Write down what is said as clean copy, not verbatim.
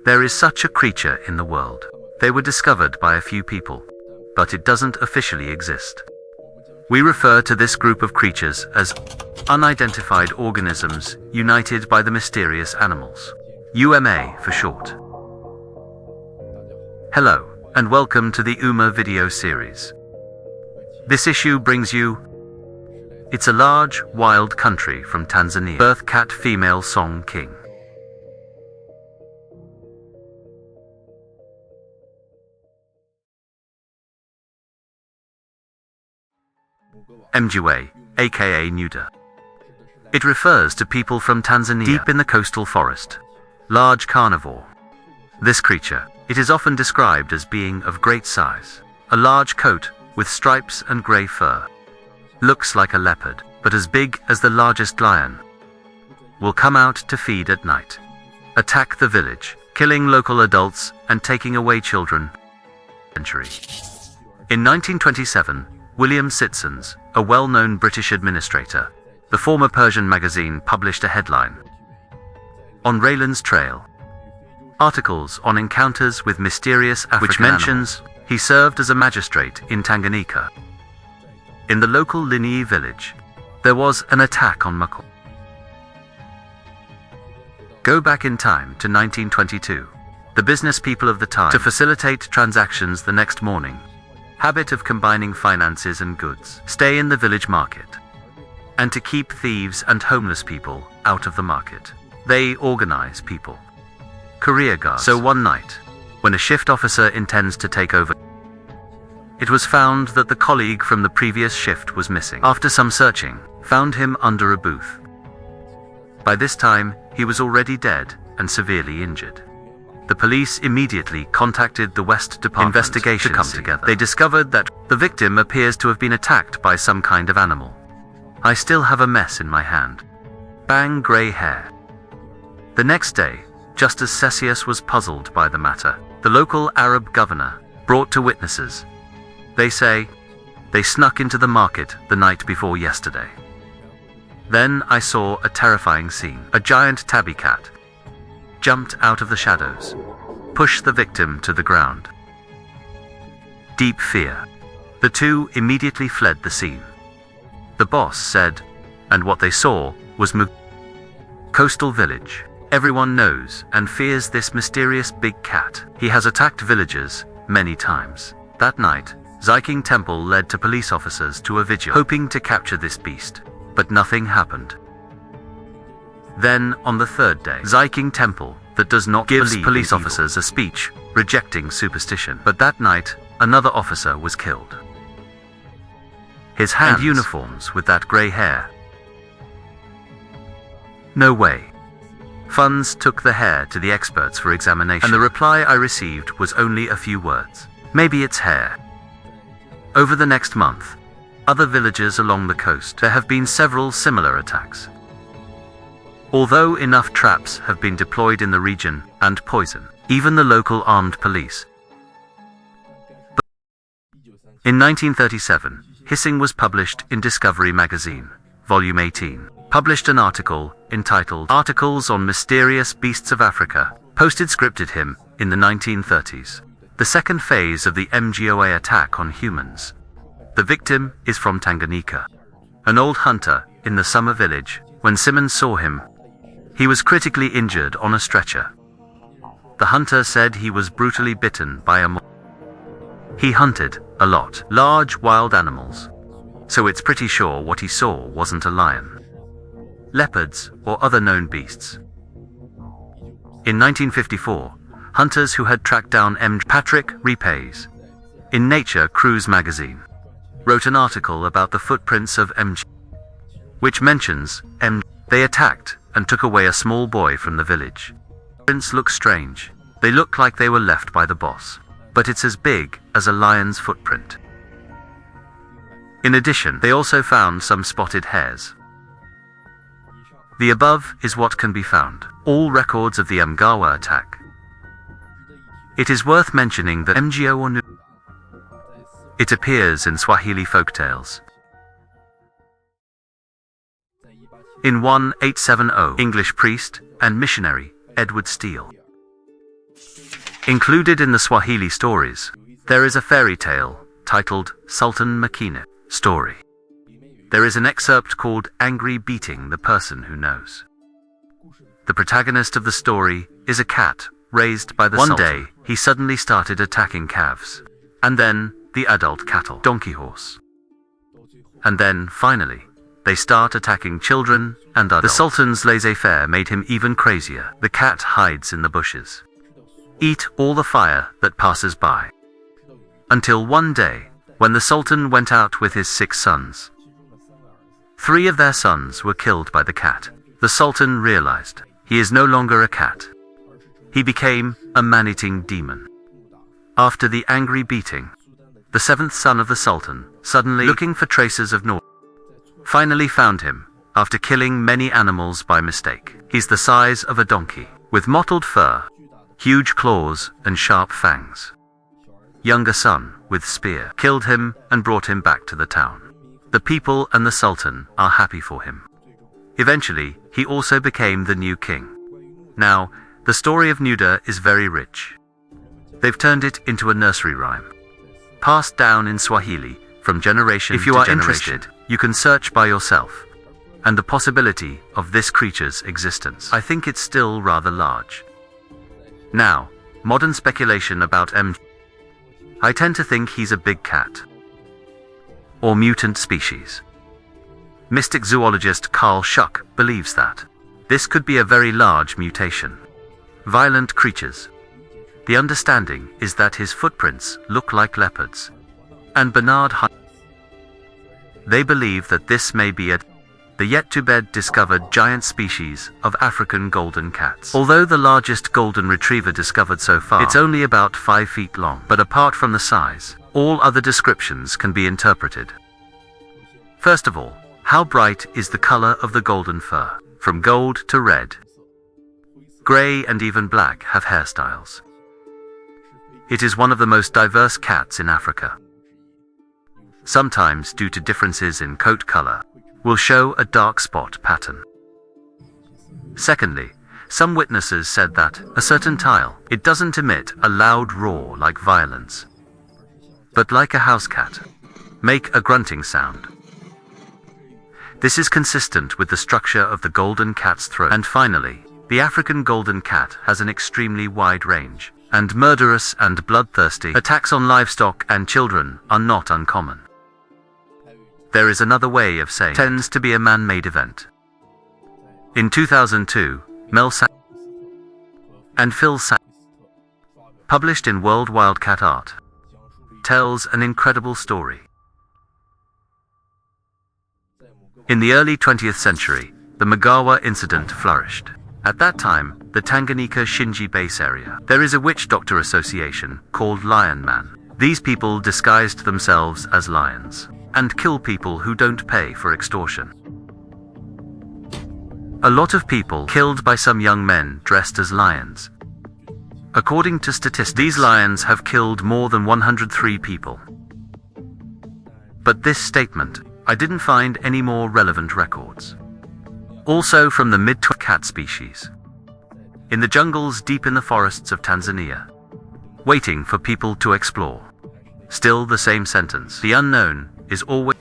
There is such a creature in the world. They were discovered by a few people, but it doesn't officially exist. We refer to this group of creatures as unidentified organisms united by the mysterious animals. UMA for short. Hello, and welcome to the UMA video series. This issue brings you It's a Large, Wild Country from Tanzania. Birth Cat Female Song King. Mjwa, aka Nuda. It refers to people from Tanzania deep in the coastal forest. Large carnivore. This creature, it is often described as being of great size. A large coat with stripes and grey fur. Looks like a leopard, but as big as the largest lion. Will come out to feed at night. Attack the village, killing local adults and taking away children. In 1927, William Sitsons, a well-known British administrator, the former Persian magazine published a headline, "On Raylan's Trail. Articles on encounters with mysterious African which mentions animals." He served as a magistrate in Tanganyika. In the local Linyi village, there was an attack on Mako. Go back in time to 1922. The business people of the time, to facilitate transactions the next morning, habit of combining finances and goods, stay in the village market, and to keep thieves and homeless people out of the market. They organize people. Career guards. So one night, when a shift officer intends to take over, it was found that the colleague from the previous shift was missing. After some searching, found him under a booth. By this time, he was already dead and severely injured. The police immediately contacted the West Department investigation to come together. They discovered that the victim appears to have been attacked by some kind of animal. I still have a mess in my hand. Bang, grey hair. The next day, just as Cesius was puzzled by the matter, the local Arab governor brought to witnesses. They say, they snuck into the market the night before yesterday. Then I saw a terrifying scene. A giant tabby cat jumped out of the shadows, pushed the victim to the ground. Deep fear. The two immediately fled the scene. The boss said, and what they saw was coastal village. Everyone knows and fears this mysterious big cat. He has attacked villagers many times. That night, Zyking Temple led to police officers to a vigil, hoping to capture this beast, but nothing happened. Then, on the third day, Zyking Temple, that does not gives police officers a speech, rejecting superstition. But that night, another officer was killed. His hands and uniforms with that grey hair. No way. Funds took the hair to the experts for examination, and the reply I received was only a few words. Maybe it's hair. Over the next month, other villages along the coast, there have been several similar attacks. Although enough traps have been deployed in the region, and poison, even the local armed police. In 1937, Hissing was published in Discovery magazine, volume 18, published an article entitled Articles on Mysterious Beasts of Africa, posted scripted him in the 1930s. The second phase of the Mjwa attack on humans. The victim is from Tanganyika. An old hunter in the summer village. When Simmons saw him, he was critically injured on a stretcher. The hunter said he was brutally bitten by a He hunted a lot, large wild animals. So it's pretty sure what he saw wasn't a lion, leopards, or other known beasts. In 1954, hunters who had tracked down Patrick Repays in Nature Cruise magazine wrote an article about the footprints of which mentions they attacked and took away a small boy from the village. Prints look strange. They look like they were left by the boss, but it's as big as a lion's footprint. In addition, they also found some spotted hares. The above is what can be found. All records of the Mjwa attack. It is worth mentioning that Mjwa it appears in Swahili folktales. In 1870, English priest and missionary Edward Steele Included in the Swahili stories, there is a fairy tale titled Sultan Makine story. There is an excerpt called Angry Beating the Person Who Knows. The protagonist of the story is a cat raised by the Sultan. One day, he suddenly started attacking calves, and then the adult cattle, donkey horse. And then, finally, they start attacking children and adults. The Sultan's laissez-faire made him even crazier. The cat hides in the bushes. Eat all the fire that passes by. Until one day, when the Sultan went out with his 6 sons. 3 of their sons were killed by the cat. The Sultan realized he is no longer a cat. He became a man-eating demon. After the angry beating, the 7th son of the Sultan, suddenly looking for traces of Noor, finally found him, after killing many animals by mistake. He's the size of a donkey, with mottled fur, huge claws and sharp fangs. Younger son, with spear, killed him and brought him back to the town. The people and the Sultan are happy for him. Eventually, he also became the new king. Now, the story of Nuda is very rich. They've turned it into a nursery rhyme, passed down in Swahili from generation to generation. If you are interested, you can search by yourself, and the possibility of this creature's existence. I think it's still rather large. Now, modern speculation about MG. I tend to think he's a big cat, or mutant species. Mystic zoologist Carl Schuck believes that this could be a very large mutation. Violent creatures. The understanding is that his footprints look like leopards, and Bernard They believe that this may be the yet-to-be discovered giant species of African golden cats. Although the largest golden retriever discovered so far, it's only about 5 feet long. But apart from the size, all other descriptions can be interpreted. First of all, how bright is the color of the golden fur? From gold to red, gray and even black have hairstyles. It is one of the most diverse cats in Africa. Sometimes, due to differences in coat color, will show a dark spot pattern. Secondly, some witnesses said that a certain tile, it doesn't emit a loud roar like violence, but like a house cat, make a grunting sound. This is consistent with the structure of the golden cat's throat. And finally, the African golden cat has an extremely wide range, and murderous and bloodthirsty attacks on livestock and children are not uncommon. There is another way of saying tends to be a man-made event. In 2002, Mel and Phil published in World Wildcat Art, tells an incredible story. In the early 20th century, the Magawa incident flourished. At that time, the Tanganyika Shinji base area, there is a witch doctor association called Lion Man. These people disguised themselves as lions and kill people who don't pay for extortion. A lot of people killed by some young men dressed as lions. According to statistics, these lions have killed more than 103 people. But this statement, I didn't find any more relevant records. Also from the mid-cat species. In the jungles deep in the forests of Tanzania. Waiting for people to explore. Still the same sentence. The unknown is always